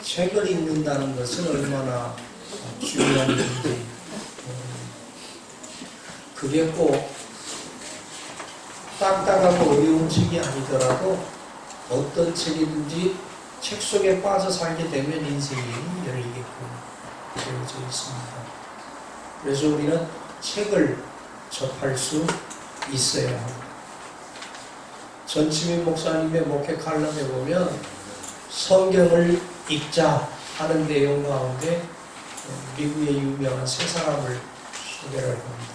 책을 읽는다는 것은 얼마나 중요한 일인지, 그게 꼭 딱딱하고 어려운 책이 아니더라도 어떤 책이든지 책 속에 빠져 살게 되면 인생이 열리게끔 되어져 있습니다. 그래서 우리는 책을 접할 수 있어야 합니다. 전치민 목사님의 목회 칼럼에 보면 성경을 읽자 하는 내용 가운데 미국의 유명한 세 사람을 소개를 합니다.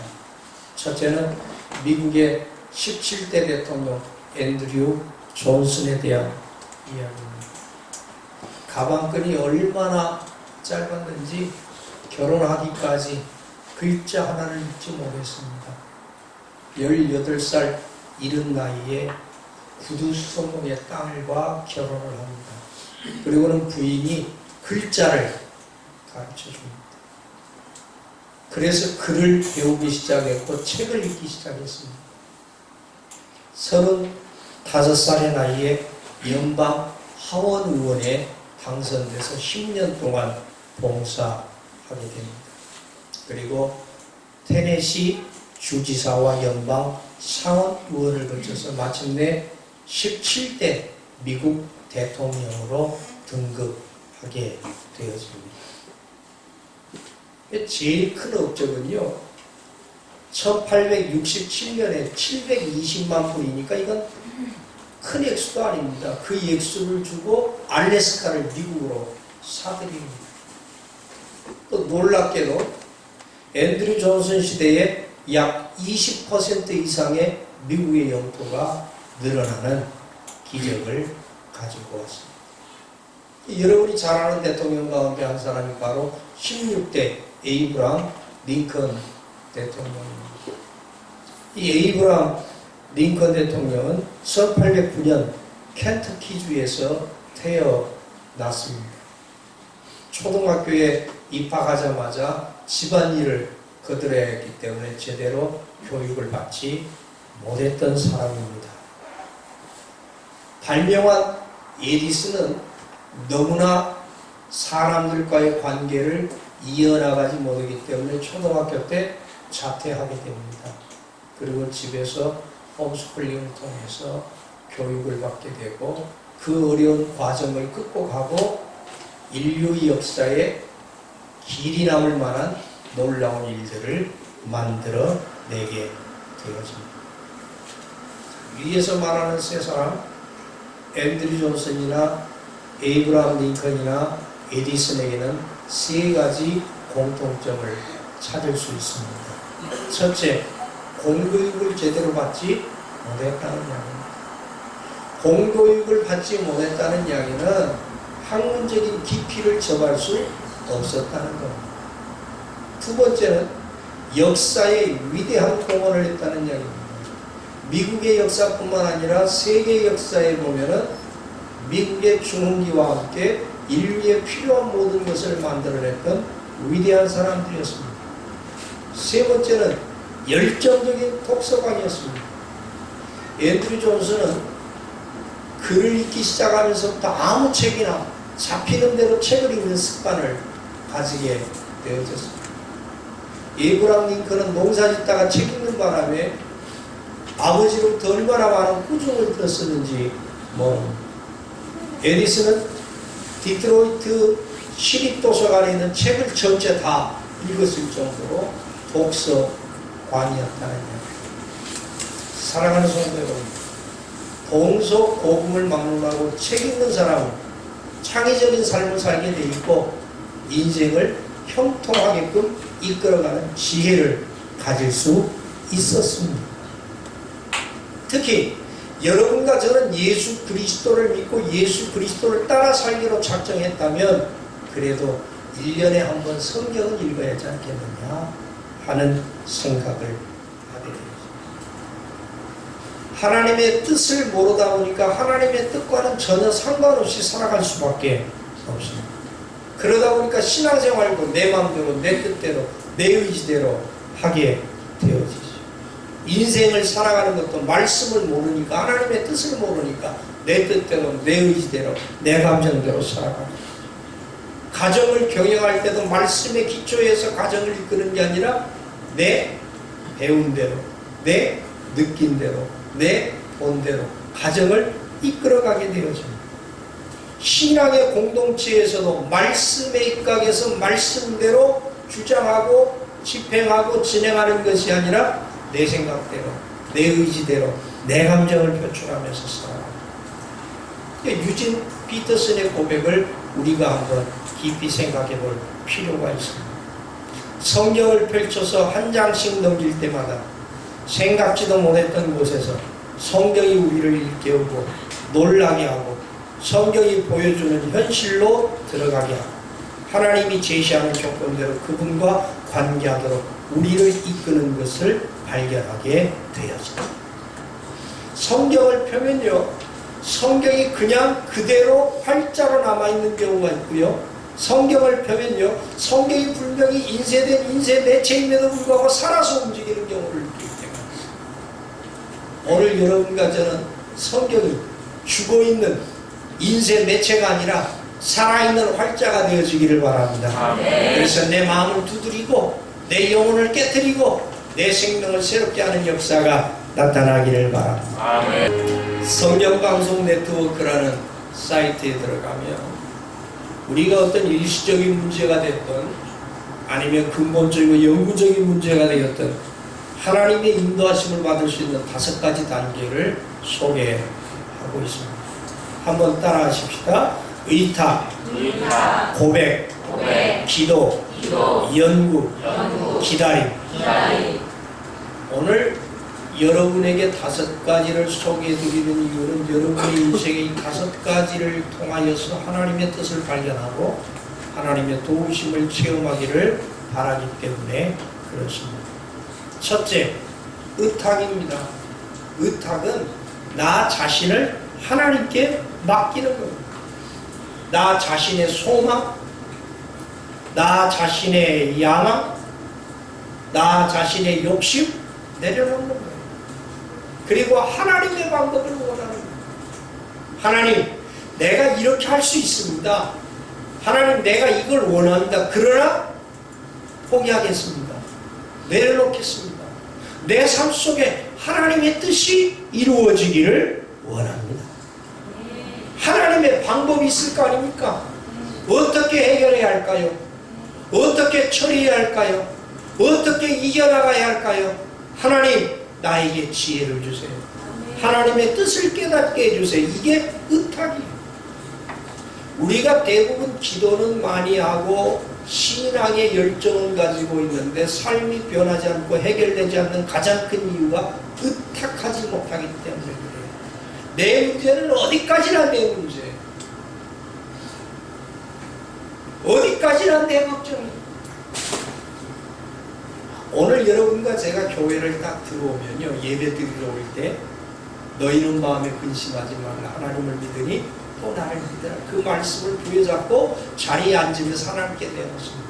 첫째는 미국의 17대 대통령 앤드류 존슨에 대한 이야기입니다. 가방끈이 얼마나 짧았는지 결혼하기까지 글자 하나를 읽지 못했습니다. 18살 이른 나이에 구두 수성동의 딸과 결혼을 합니다. 그리고는 부인이 글자를 가르쳐줍니다. 그래서 글을 배우기 시작했고 책을 읽기 시작했습니다. 35살의 나이에 연방 하원 의원에 당선돼서 10년 동안 봉사하게 됩니다. 그리고 테네시 주지사와 연방 상원 의원을 거쳐서 마침내 17대 미국 대통령으로 등극하게 되어집니다. 제일 큰 업적은요, 1867년에 720만 불이니까 이건 큰 액수도 아닙니다. 그 액수를 주고 알래스카를 미국으로 사들입니다. 또 놀랍게도 앤드류 존슨 시대에 약 20% 이상의 미국의 영토가 늘어나는 기적을 가지고 왔습니다. 여러분이 잘 아는 대통령 가운데 한 사람이 바로 16대 에이브람 링컨 대통령입니다. 이 에이브람 링컨 대통령은 1809년 켄터키주에서 태어났습니다. 초등학교에 입학하자마자 집안일을 거들어야 했기 때문에 제대로 교육을 받지 못했던 사람입니다. 발명한 에디슨은 너무나 사람들과의 관계를 이어나가지 못하기 때문에 초등학교 때 자퇴하게 됩니다. 그리고 집에서 홈스쿨링을 통해서 교육을 받게 되고 그 어려운 과정을 극복하고 인류 역사에 길이 남을 만한 놀라운 일들을 만들어내게 되어집니다. 위에서 말하는 세 사람, 앤드류 존슨이나 에이브라함 링컨이나 에디슨에게는 세 가지 공통점을 찾을 수 있습니다. 첫째, 공교육을 제대로 받지 못했다는 이야기입니다. 공교육을 받지 못했다는 이야기는 학문적인 깊이를 접할 수 없었다는 겁니다. 두 번째는 역사에 위대한 공헌을 했다는 이야기입니다. 미국의 역사뿐만 아니라 세계 역사에 보면은 미국의 중흥기와 함께 인류에 필요한 모든 것을 만들어냈던 위대한 사람들이었습니다. 세 번째는 열정적인 독서광이었습니다. 앤드류 존슨은 글을 읽기 시작하면서부터 아무 책이나 잡히는 대로 책을 읽는 습관을 가지게 되어졌습니다. 에이브람 링컨은 농사 짓다가 책 읽는 바람에 아버지로부터 얼마나 많은 꾸중을 들었었는지 에디슨은 디트로이트 시립도서관에 있는 책을 전체 다 읽었을 정도로 독서광이었다는 이야기. 사랑하는 성도 여러분, 동서고금을 막론하고 책 읽는 사람은 창의적인 삶을 살게 돼 있고 인생을 형통하게끔 이끌어가는 지혜를 가질 수 있었습니다. 특히 여러분과 저는 예수 그리스도를 믿고 예수 그리스도를 따라 살기로 작정했다면 그래도 1년에 한 번 성경을 읽어야 하지 않겠느냐 하는 생각을 하게 됩니다. 하나님의 뜻을 모르다 보니까 하나님의 뜻과는 전혀 상관없이 살아갈 수밖에 없습니다. 그러다 보니까 신앙생활도 내 마음대로, 내 뜻대로, 내 의지대로 하게 되어지죠. 인생을 살아가는 것도 말씀을 모르니까, 하나님의 뜻을 모르니까 내 뜻대로, 내 의지대로, 내 감정대로 살아가는 거죠. 가정을 경영할 때도 말씀의 기초에서 가정을 이끄는 게 아니라 내 배운 대로, 내 느낀 대로, 내 본 대로 가정을 이끌어가게 되어집니다. 신앙의 공동체에서도 말씀에 입각해서 말씀대로 주장하고 집행하고 진행하는 것이 아니라 내 생각대로, 내 의지대로, 내 감정을 표출하면서 살아갑니다. 유진 피터슨의 고백을 우리가 한번 깊이 생각해 볼 필요가 있습니다. 성경을 펼쳐서 한 장씩 넘길 때마다 생각지도 못했던 곳에서 성경이 우리를 일깨우고 놀라게 하고 성경이 보여주는 현실로 들어가게 하고 하나님이 제시하는 조건대로 그분과 관계하도록 우리를 이끄는 것을 발견하게 되어집니다. 성경을 펴면요, 성경이 그냥 그대로 활자로 남아있는 경우가 있고요, 성경을 펴면요, 성경이 분명히 인쇄된 인쇄 매체임에도 불구하고 살아서 움직이는 경우를 느끼기 때문에 오늘 여러분과 저는 성경이 죽어있는 인쇄 매체가 아니라 살아있는 활자가 되어지기를 바랍니다. 아멘. 그래서 내 마음을 두드리고 내 영혼을 깨트리고 내 생명을 새롭게 하는 역사가 나타나기를 바랍니다. 아멘. 성경방송 네트워크라는 사이트에 들어가면 우리가 어떤 일시적인 문제가 됐던 아니면 근본적이고 영구적인 문제가 되었던 하나님의 인도하심을 받을 수 있는 5가지 단계를 소개하고 있습니다. 한번 따라 하십시다. 의탁, 고백, 기도, 연구, 기다림. 오늘 여러분에게 5가지를 소개해드리는 이유는 여러분의 인생의 이 5가지를 통하여서 하나님의 뜻을 발견하고 하나님의 도우심을 체험하기를 바라기 때문에 그렇습니다. 첫째, 의탁입니다. 의탁은 나 자신을 하나님께 맡기는 겁니다. 나 자신의 소망, 나 자신의 야망, 나 자신의 욕심 내려놓는 거예요. 그리고 하나님의 방법을 원하는 거예요. 하나님, 내가 이렇게 할 수 있습니다. 하나님, 내가 이걸 원합니다. 그러나 포기하겠습니다. 내려놓겠습니다. 내 삶 속에 하나님의 뜻이 이루어지기를 원합니다. 하나님의 방법이 있을 거 아닙니까? 어떻게 해결해야 할까요? 어떻게 처리해야 할까요? 어떻게 이겨나가야 할까요? 하나님, 나에게 지혜를 주세요. 하나님의 뜻을 깨닫게 해주세요. 이게 의탁이에요. 우리가 대부분 기도는 많이 하고 신앙의 열정은 가지고 있는데 삶이 변하지 않고 해결되지 않는 가장 큰 이유가 의탁하지 못하기 때문에 그래요. 내 문제는 어디까지나 내 문제예요. 어디까지나 내 걱정이에요. 오늘 여러분과 제가 교회를 딱 들어오면요, 예배 드리러 올 때 너희는 마음에 근심하지 말라. 하나님을 믿으니 또 나를 믿으라. 그 말씀을 부여잡고 자리에 앉으면서 하나님께 내놓습니다.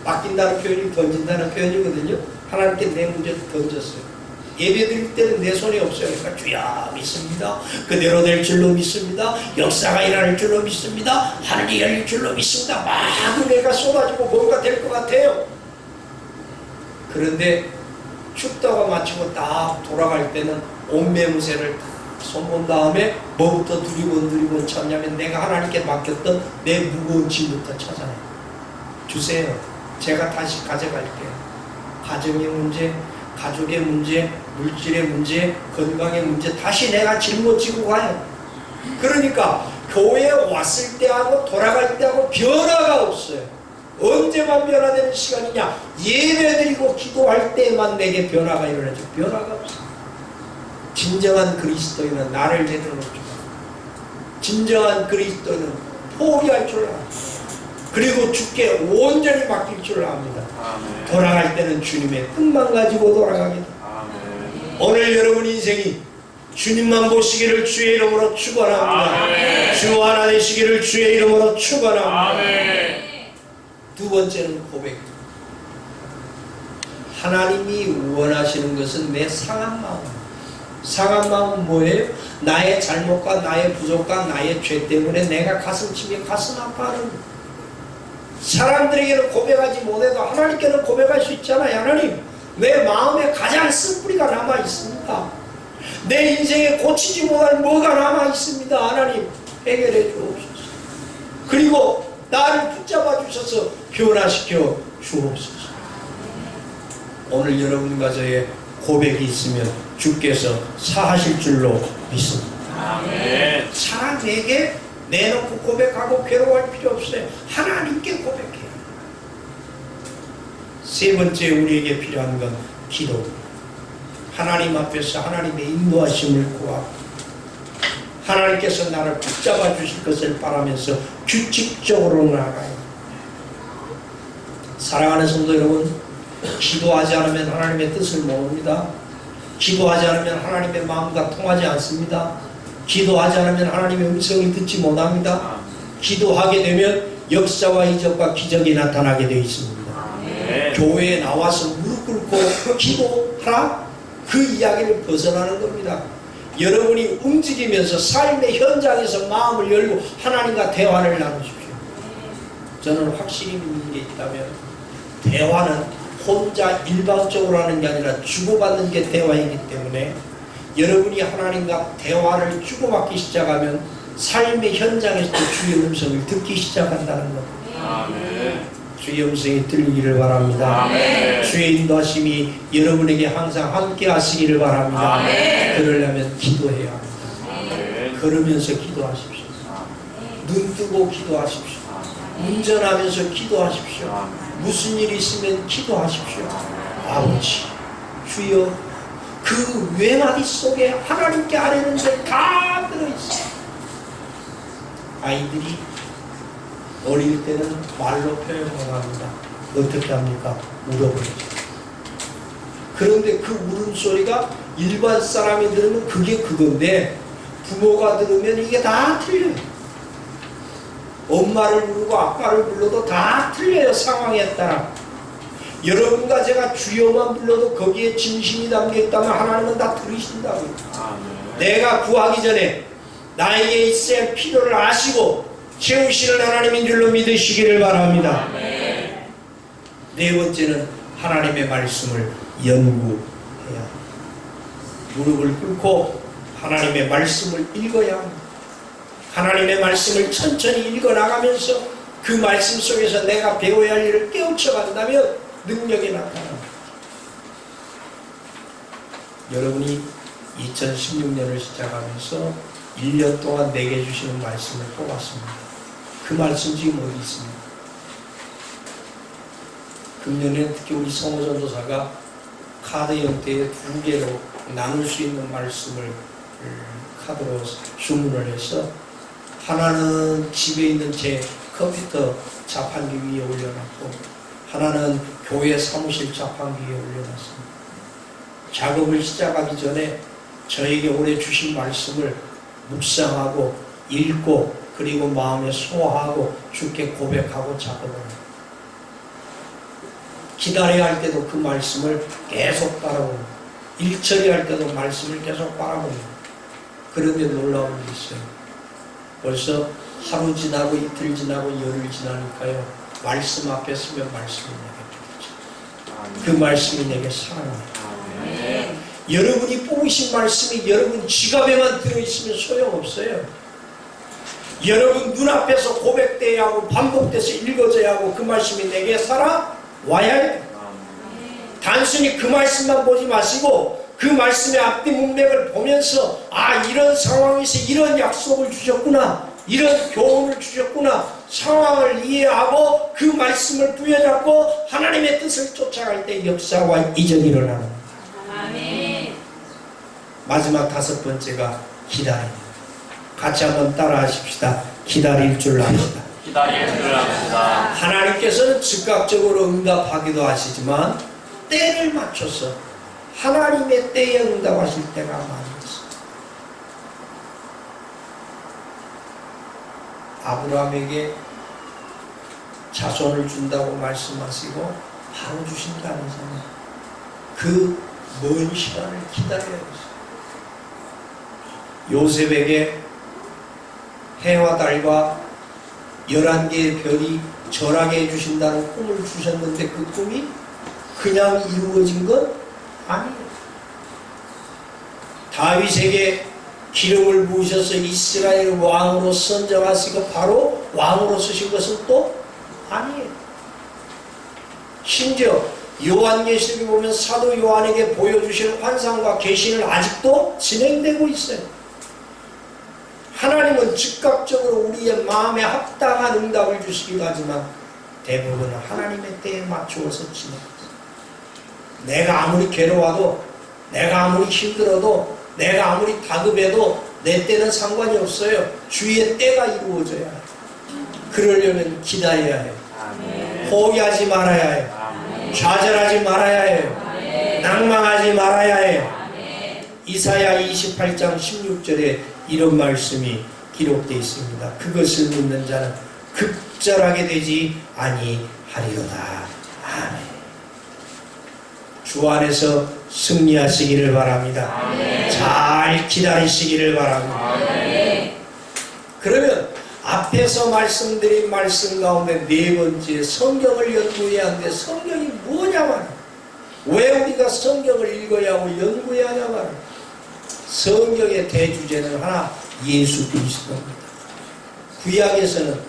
맡긴다는 표현이 던진다는 표현이거든요. 하나님께 내 문제를 던졌어요. 예배 드릴 때는 내 손에 없어요. 그러니까 주야 믿습니다. 그대로 될 줄로 믿습니다. 역사가 일어날 줄로 믿습니다. 하늘이 열릴 줄로 믿습니다. 막 은혜가 쏟아지고 뭔가 될 것 같아요. 그런데 축도가 마치고 딱 돌아갈 때는 온 매무새를 손본 다음에 뭐부터 두리번 찾냐면 내가 하나님께 맡겼던 내 무거운 짐부터 찾아내요. 주세요. 제가 다시 가져갈게요. 가정의 문제, 가족의 문제, 물질의 문제, 건강의 문제 다시 내가 짊어지고 가요. 그러니까 교회에 왔을 때하고 돌아갈 때하고 변화가 없어요. 언제만 변화되는 시간이냐? 예배드리고 기도할 때만 내게 변화가 일어나죠. 변화가 없어요. 진정한 그리스도인은 나를 내려놓을 줄 알아요. 진정한 그리스도인은 포기할 줄 알아요. 그리고 주께 온전히 맡길 줄 압니다. 아멘. 돌아갈 때는 주님의 뜻만 가지고 돌아가겠다. 아멘. 오늘 여러분 인생이 주님만 보시기를 주의 이름으로 축원합니다. 아멘. 주 하나 되시기를 주의 이름으로 축원합니다. 아멘. 두 번째는 고백. 하나님이 원하시는 것은 내 상한 마음. 상한 마음은 뭐예요? 나의 잘못과 나의 부족과 나의 죄 때문에 내가 가슴 치며 가슴 아파하는 사람들에게는 고백하지 못해도 하나님께는 고백할 수 있잖아요. 하나님, 내 마음에 가장 쓴뿌리가 남아 있습니다. 내 인생에 고치지 못할 뭐가 남아 있습니다. 하나님, 해결해 주옵소서. 그리고 나를 붙잡아 주셔서 변화시켜 주옵소서. 오늘 여러분과 저의 고백이 있으면 주께서 사하실 줄로 믿습니다. 아멘. 사람에게 내놓고 고백하고 괴로워할 필요 없어요. 하나님께 고백해요. 세 번째 우리에게 필요한 건 기도. 하나님 앞에서 하나님의 인도하심을 구하고 하나님께서 나를 붙잡아 주실 것을 바라면서 규칙적으로 나아가요. 사랑하는 성도 여러분, 기도하지 않으면 하나님의 뜻을 모릅니다. 기도하지 않으면 하나님의 마음과 통하지 않습니다. 기도하지 않으면 하나님의 음성을 듣지 못합니다. 기도하게 되면 역사와 이적과 기적이 나타나게 되어 있습니다. 교회에 나와서 무릎 꿇고 기도하라, 그 이야기를 벗어나는 겁니다. 여러분이 움직이면서 삶의 현장에서 마음을 열고 하나님과 대화를 나누십시오. 저는 확실히 믿는 게 있다면 대화는 혼자 일방적으로 하는 게 아니라 주고받는 게 대화이기 때문에 여러분이 하나님과 대화를 주고받기 시작하면 삶의 현장에서 주의 음성을 듣기 시작한다는 겁니다. 아멘. 주의 음성이 들리기를 바랍니다. 아멘. 주의 인도하심이 여러분에게 항상 함께 하시기를 바랍니다. 아멘. 그러려면 기도해야 합니다. 아멘. 걸으면서 기도하십시오. 아멘. 눈 뜨고 기도하십시오. 아멘. 운전하면서 기도하십시오. 아멘. 무슨 일이 있으면 기도하십시오. 아버지, 주여, 그 외마디 속에 하나님께 아뢰는 데 다 들어있어요. 아이들이 어릴 때는 말로 표현 못합니다. 어떻게 합니까? 울어버리죠. 그런데 그 울음소리가 일반 사람이 들으면 그게 그건데 부모가 들으면 이게 다 틀려요. 엄마를 부르고 아빠를 불러도 다 틀려요. 상황에 따라. 여러분과 제가 주여만 불러도 거기에 진심이 담겨있다면 하나님은 다 들으신다고요. 내가 구하기 전에 나에게 있어야 할 필요를 아시고 채우시는 하나님인 줄로 믿으시기를 바랍니다. 네 번째는 하나님의 말씀을 연구해야 합니다. 무릎을 꿇고 하나님의 말씀을 읽어야 합니다. 하나님의 말씀을 천천히 읽어나가면서 그 말씀 속에서 내가 배워야 할 일을 깨우쳐 간다면 능력이 나타납니다. 여러분이 2016년을 시작하면서 1년 동안 내게 주시는 말씀을 뽑았습니다. 그 말씀 지금 어디 있습니까? 금년에는 특히 우리 성호전도사가 카드 형태의 2개로 나눌 수 있는 말씀을 카드로 주문을 해서 하나는 집에 있는 제 컴퓨터 자판기 위에 올려놨고 하나는 교회 사무실 자판기 위에 올려놨습니다. 작업을 시작하기 전에 저에게 올해 주신 말씀을 묵상하고 읽고 그리고 마음에 소화하고 주께 고백하고 작업을 합니다. 기다려야 할 때도 그 말씀을 계속 바라봅니다. 일처리할 때도 말씀을 계속 바라봅니다. 그런데 놀라운 게 있어요. 벌써 하루 지나고 이틀 지나고 열흘 지나니까요. 말씀 앞에 서면 말씀이 내게 들리죠. 그 말씀이 내게 살아납니다. 여러분이 뽑으신 말씀이 여러분 지갑에만 들어있으면 소용없어요. 여러분 눈앞에서 고백돼야 하고 반복돼서 읽어져야 하고 그 말씀이 내게 살아와야 해요. 단순히 그 말씀만 보지 마시고 그 말씀의 앞뒤 문맥을 보면서 아 이런 상황에서 이런 약속을 주셨구나, 이런 교훈을 주셨구나, 상황을 이해하고 그 말씀을 부여잡고 하나님의 뜻을 쫓아갈 때 역사와 이적이 일어나는 아멘. 마지막 5번째가 기다립니다. 같이 한번 따라 하십시다. 기다릴 줄 압시다. 기다릴 줄 압시다. 하나님께서는 즉각적으로 응답하기도 하시지만 때를 맞춰서 하나님의 때에 응답하실 때가 많이 있습니다. 아브라함에게 자손을 준다고 말씀하시고 바로 주신 게 아니잖아요. 그 먼 시간을 기다려야 했어요. 요셉에게 해와 달과 11개의 별이 절하게 해주신다는 꿈을 주셨는데 그 꿈이 그냥 이루어진 건 아니에요. 다윗에게 기름을 부으셔서 이스라엘 왕으로 선정하시고 바로 왕으로 쓰신 것은 또 아니에요. 심지어 요한계시록에 보면 사도 요한에게 보여주시는 환상과 계시는 아직도 진행되고 있어요. 하나님은 즉각적으로 우리의 마음에 합당한 응답을 주시기도 하지만 대부분은 하나님의 때에 맞추어서 진행합니다. 내가 아무리 괴로워도, 내가 아무리 힘들어도, 내가 아무리 다급해도 내 때는 상관이 없어요. 주의 때가 이루어져야 해요. 그러려면 기다려야 해요. 포기하지 말아야 해요. 좌절하지 말아야 해요. 낭망하지 말아야 해요. 이사야 28장 16절에 이런 말씀이 기록되어 있습니다. 그것을 믿는 자는 급절하게 되지 아니하리로다. 아멘. 주 안에서 승리하시기를 바랍니다. 잘 기다리시기를 바랍니다. 그러면 앞에서 말씀드린 말씀 가운데 네 번째, 성경을 연구해야 하는데 성경이 뭐냐 말이야. 왜 우리가 성경을 읽어야 하고 연구해야 하냐 말이야. 성경의 대주제는 하나, 예수 그리스도입니다. 구약에서는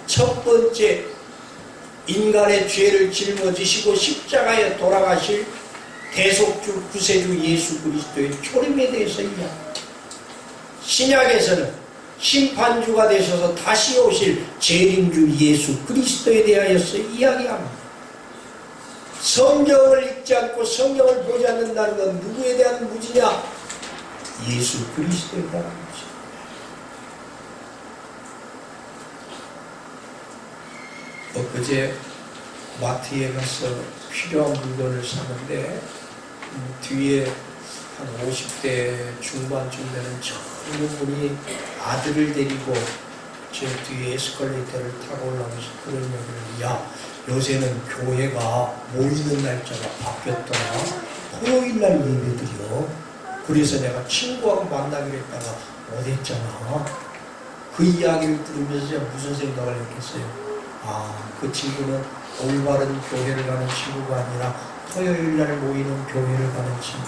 첫 번째 인간의 죄를 짊어지시고 십자가에 돌아가실 대속주 구세주 예수 그리스도의 초림에 대해서 이야기합니다. 신약에서는 심판주가 되셔서 다시 오실 재림주 예수 그리스도에 대하여서 이야기합니다. 성경을 읽지 않고 성경을 보지 않는다는 건 누구에 대한 무지냐? 예수 그리스도에 대한 무지. 엊그제 마트에 가서 필요한 물건을 사는데 뒤에 한 50대 중반쯤 되는 젊은분이 아들을 데리고 제 뒤에 에스컬레이터를 타고 올라오면서 그런 얘기를, 야, 요새는 교회가 모이는 날짜가 바뀌었더라. 토요일날 예배드려. 그래서 내가 친구하고 만나기로 했다가 못했잖아. 그 이야기를 들으면서 제가 무슨 생각을 했겠어요? 아, 그 친구는 올바른 교회를 가는 친구가 아니라 토요일날 모이는 교회를 가는 친구.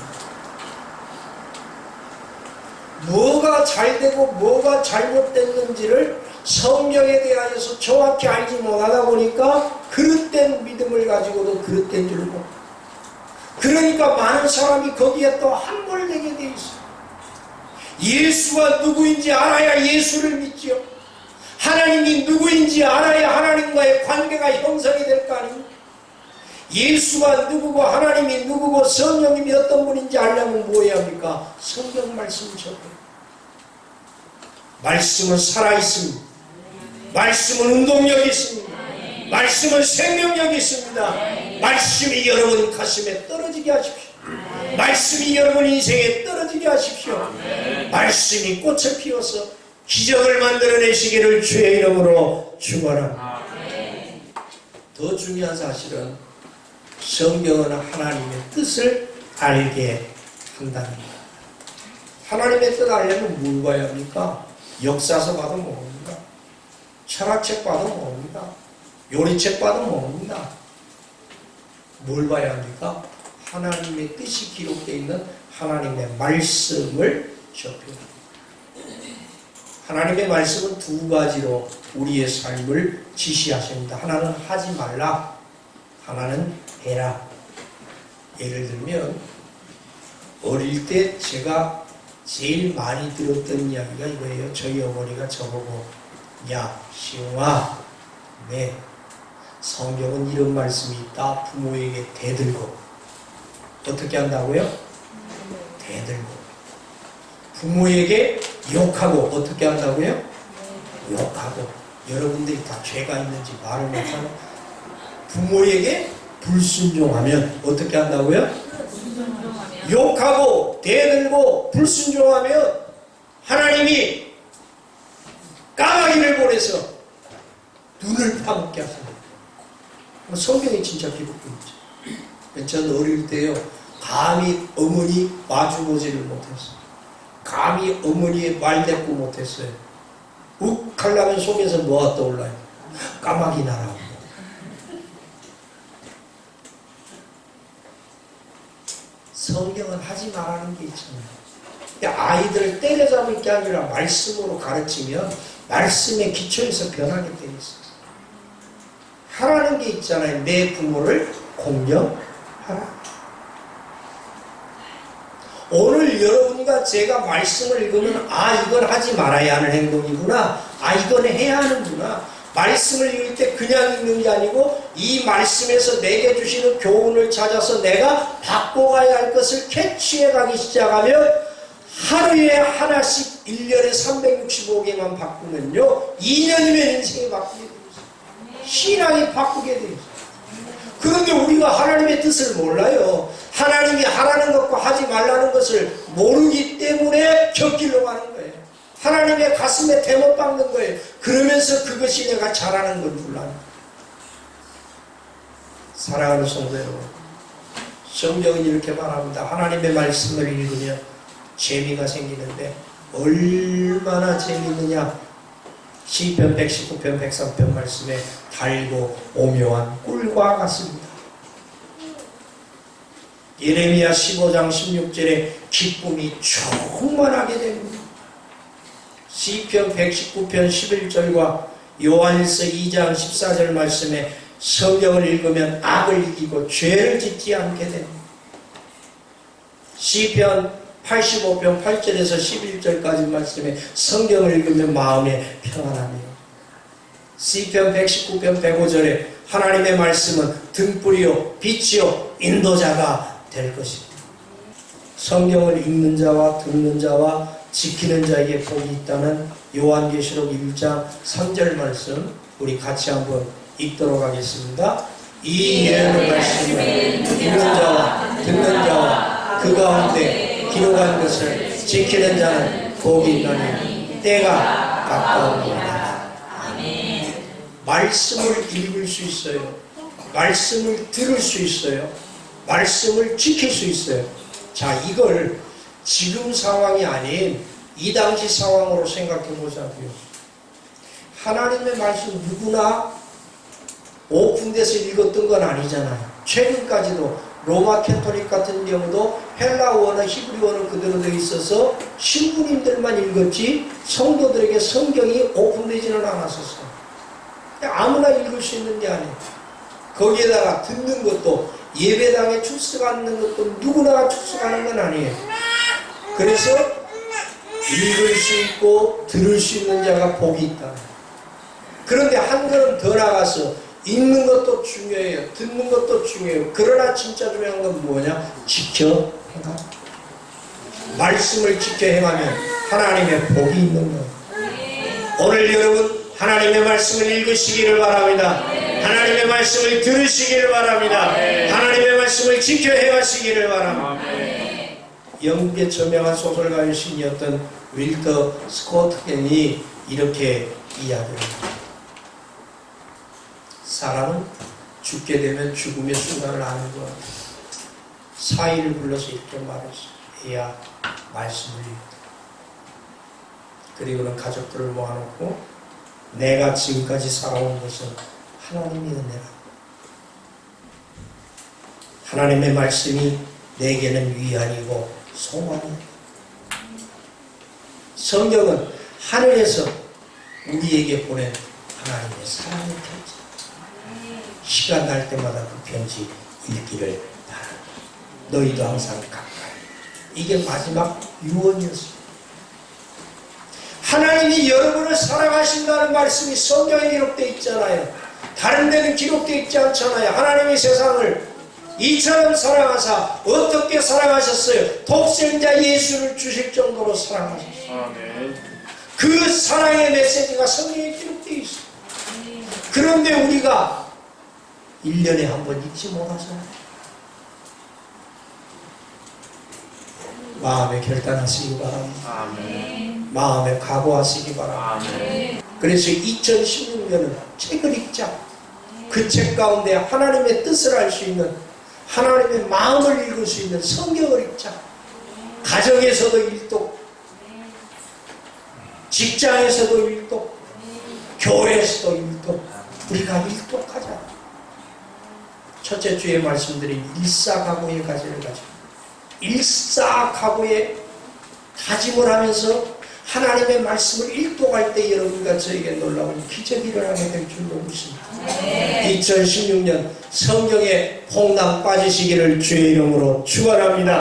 뭐가 잘되고 뭐가 잘못됐는지를 성경에 대하여서 정확히 알지 못하다 보니까 그릇된 믿음을 가지고도 그릇된 줄 모르고, 그러니까 많은 사람이 거기에 또 함몰되게 돼 있어요. 예수가 누구인지 알아야 예수를 믿지요. 하나님이 누구인지 알아야 하나님과의 관계가 형성이 될 거 아닙니까? 예수가 누구고 하나님이 누구고 성령님이 어떤 분인지 알려면 뭐 해야 합니까? 성경 말씀 적어요. 말씀은 살아있습니다. 말씀은 운동력이 있습니다. 말씀은 생명력이 있습니다. 말씀이 여러분 가슴에 떨어지게 하십시오. 말씀이 여러분 인생에 떨어지게 하십시오. 말씀이 꽃을 피워서 기적을 만들어내시기를 주의 이름으로 축원합니다. 더 중요한 사실은 성경은 하나님의 뜻을 알게 한답니다. 하나님의 뜻을 알려면 뭘 봐야 합니까? 역사서 봐도 모릅니다. 철학책 봐도 모릅니다. 요리책 봐도 모릅니다. 뭘 봐야 합니까? 하나님의 뜻이 기록되어 있는 하나님의 말씀을 접해야 하나님의 말씀은 두 가지로 우리의 삶을 지시하십니다. 하나는 하지 말라, 하나는 해라. 예를 들면 어릴 때 제가 제일 많이 들었던 이야기가 이거예요. 저희 어머니가 저보고, 야, 시웅아, 네, 성경은 이런 말씀이 있다. 부모에게 대들고. 어떻게 한다고요? 대들고. 부모에게 욕하고. 어떻게 한다고요? 욕하고. 여러분들이 다 죄가 있는지 말을 못하는. 부모에게 불순종하면 어떻게 한다고요? 욕하고 대들고 불순종하면 하나님이 까마귀를 보내서 눈을 파먹게 하십니다. 성경에 진짜 기록되어 있죠. 저는 어릴 때요, 감히 어머니 마주보지를 못했어요. 감히 어머니의 말대꾸 못했어요. 욱 하려면 속에서 뭐가 떠올라요? 까마귀 날아오고. 성경은 하지 말라는 게 있잖아요. 아이들을 때려잡을 게 아니라 말씀으로 가르치면 말씀의 기초에서 변하게 되어 있어요. 하라는 게 있잖아요. 내 부모를 공경하라. 오늘 여러분과 제가 말씀을 읽으면 이건 하지 말아야 하는 행동이구나. 이건 해야 하는구나. 말씀을 읽을 때 그냥 읽는 게 아니고 이 말씀에서 내게 주시는 교훈을 찾아서 내가 바꿔가야 할 것을 캐치해 가기 시작하면 하루에 하나씩 1년에 365개만 바꾸면요 2년이면 인생이 바뀌게 돼요. 신앙이 바꾸게 돼요. 그런데 우리가 하나님의 뜻을 몰라요. 하나님이 하라는 것과 하지 말라는 것을 모르기 때문에 곁길로 가는 거예요. 하나님의 가슴에 대못 박는 거예요. 그러면서 그것이 내가 잘하는 건 줄 아는. 사랑하는 성도 여러분, 성경은 이렇게 말합니다. 하나님의 말씀을 읽으면 재미가 생기는데 얼마나 재미있느냐. 시편 119편 103편 말씀에 달고 오묘한 꿀과 같습니다. 예레미야 15장 16절에 기쁨이 충만하게 됩니다. 시편 119편 11절과 요한일서 2장 14절 말씀에 성경을 읽으면 악을 이기고 죄를 짓지 않게 됩니다. 시편 85편 8절에서 11절까지 말씀에 성경을 읽으면 마음에 평안함이요. 시편 119편 105절에 하나님의 말씀은 등불이요 빛이요 인도자가 될 것입니다. 성경을 읽는 자와 듣는 자와 지키는 자에게 복이 있다는 요한계시록 1장 3절 말씀 우리 같이 한번 읽도록 하겠습니다. 이 예언의 말씀을 읽는 자와 듣는 자와 그 가운데 기록한 것을 지키는 자는 복이 있나니 때가 가까우니라. 말씀을 읽을 수 있어요. 말씀을 들을 수 있어요. 말씀을 지킬 수 있어요. 자, 이걸 지금 상황이 아닌 이 당시 상황으로 생각해 보자고요. 하나님의 말씀 누구나 오픈돼서 읽었던 건 아니잖아요. 최근까지도 로마 캐토릭 같은 경우도 헬라어나 히브리어는 그대로 되어 있어서 신부님들만 읽었지 성도들에게 성경이 오픈되지는 않았었어요. 아무나 읽을 수 있는 게 아니에요. 거기에다가 듣는 것도 예배당에 출석하는 것도 누구나 출석하는 건 아니에요. 그래서 읽을 수 있고 들을 수 있는 자가 복이 있다. 그런데 한 걸음 더 나가서 읽는 것도 중요해요. 듣는 것도 중요해요. 그러나 진짜 중요한 건 뭐냐? 지켜 행함. 말씀을 지켜 행하면 하나님의 복이 있는 거예요. 오늘 여러분 하나님의 말씀을 읽으시기를 바랍니다. 하나님의 말씀을 들으시기를 바랍니다. 하나님의 말씀을 지켜 행하시기를 바랍니다. 영국의 저명한 소설가이신이었던 윌터 스코트겐이 이렇게 이야기합니다. 사람은 죽게 되면 죽음의 순간을 아는 것 같아요. 사이를 불러서 이렇게 말했어요. 애야, 말씀을 읽다. 그리고는 가족들을 모아놓고 내가 지금까지 살아온 것은 하나님의 은혜라. 하나님의 말씀이 내게는 위안이고 소망이다. 성경은 하늘에서 우리에게 보낸 하나님의 사랑의 편지. 시간 날 때마다 그 편지 읽기를 바랍니다. 너희도 항상 가까이. 이게 마지막 유언이었습니다. 하나님이 여러분을 사랑하신다는 말씀이 성경에 기록되어 있잖아요. 다른 데는 기록되어 있지 않잖아요. 하나님이 세상을 이처럼 사랑하사 어떻게 사랑하셨어요? 독생자 예수를 주실 정도로 사랑하셨어요. 아멘. 그 사랑의 메시지가 성경에 기록되어 있어요. 그런데 우리가 1년에 한 번 읽지 못하잖아요. 마음에 결단하시기 바랍니다. 아멘. 마음에 각오하시기 바랍니다. 아멘. 그래서 2016년은 책을 읽자. 그 책 가운데 하나님의 뜻을 알 수 있는, 하나님의 마음을 읽을 수 있는 성경을 읽자. 가정에서도 읽독, 직장에서도 읽독, 교회에서도 일독, 우리가 일독하자. 첫째 주에 말씀드린 일사각오의 가지를 가지고 일사각오의 다짐을 하면서 하나님의 말씀을 일독할 때 여러분과 저에게 놀라운 기적이 일어나게 될 줄로 믿습니다. 2016년 성경에 홍남 빠지시기를 주의 이름으로 축원합니다.